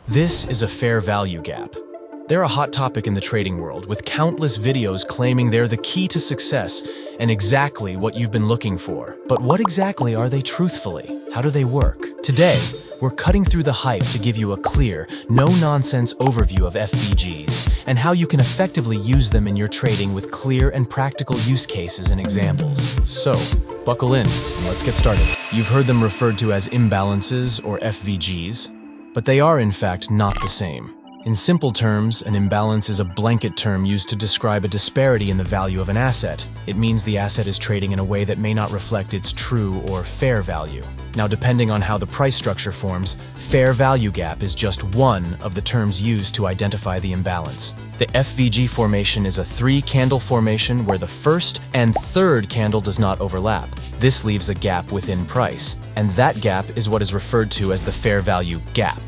This is a fair value gap. They're a hot topic in the trading world, with countless videos claiming they're the key to success and exactly what you've been looking for. But what exactly are they truthfully? How do they work? Today, we're cutting through the hype to give you a clear, no-nonsense overview of FVGs and how you can effectively use them in your trading with clear and practical use cases and examples. So, buckle in and let's get started. You've heard them referred to as imbalances or FVGs, but they are in fact not the same. In simple terms, an imbalance is a blanket term used to describe a disparity in the value of an asset. It means the asset is trading in a way that may not reflect its true or fair value. Now, depending on how the price structure forms, fair value gap is just one of the terms used to identify the imbalance. The FVG formation is a three-candle formation where the first and third candle does not overlap. This leaves a gap within price, and that gap is what is referred to as the fair value gap.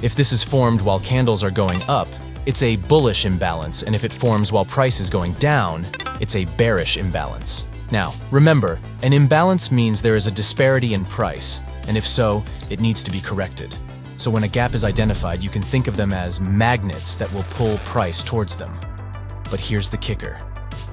If this is formed while candles are going up, it's a bullish imbalance, and if it forms while price is going down, it's a bearish imbalance. Now, remember, an imbalance means there is a disparity in price, and if so, it needs to be corrected. So when a gap is identified, you can think of them as magnets that will pull price towards them. But here's the kicker.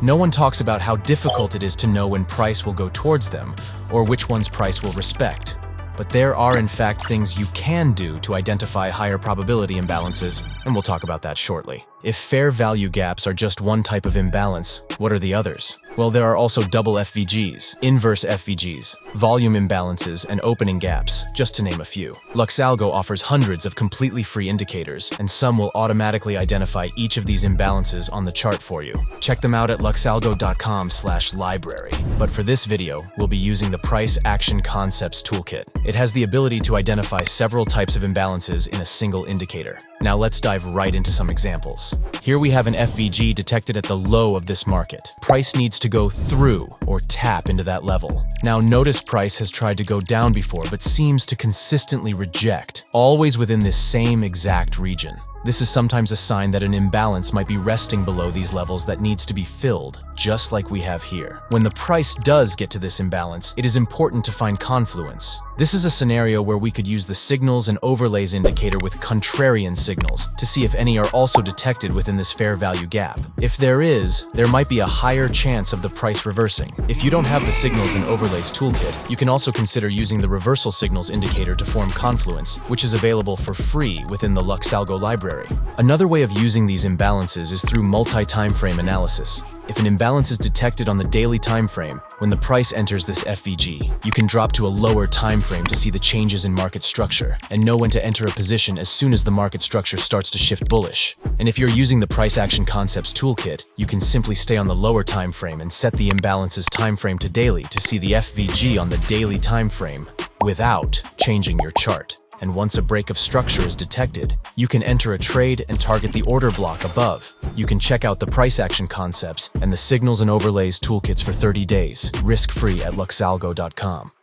No one talks about how difficult it is to know when price will go towards them, or which one's price will respect. But there are in fact things you can do to identify higher probability imbalances, and we'll talk about that shortly. If fair value gaps are just one type of imbalance, what are the others? Well, there are also double FVGs, inverse FVGs, volume imbalances, and opening gaps, just to name a few. LuxAlgo offers hundreds of completely free indicators, and some will automatically identify each of these imbalances on the chart for you. Check them out at LuxAlgo.com/library. But for this video, we'll be using the Price Action Concepts Toolkit. It has the ability to identify several types of imbalances in a single indicator. Now let's dive right into some examples. Here we have an FVG detected at the low of this market. Price needs to go through or tap into that level. Now notice price has tried to go down before but seems to consistently reject, always within this same exact region. This is sometimes a sign that an imbalance might be resting below these levels that needs to be filled, just like we have here. When the price does get to this imbalance, it is important to find confluence. This is a scenario where we could use the signals and overlays indicator with contrarian signals to see if any are also detected within this fair value gap. If there is, there might be a higher chance of the price reversing. If you don't have the signals and overlays toolkit, you can also consider using the reversal signals indicator to form confluence, which is available for free within the LuxAlgo library. Another way of using these imbalances is through multi-time frame analysis. If an imbalance is detected on the daily time frame, when the price enters this FVG, you can drop to a lower time frame to see the changes in market structure and know when to enter a position as soon as the market structure starts to shift bullish. And if you're using the Price Action Concepts Toolkit, you can simply stay on the lower time frame and set the imbalance's time frame to daily to see the FVG on the daily time frame without changing your chart. And once a break of structure is detected, you can enter a trade and target the order block above. You can check out the price action concepts and the signals and overlays toolkits for 30 days, risk-free at LuxAlgo.com.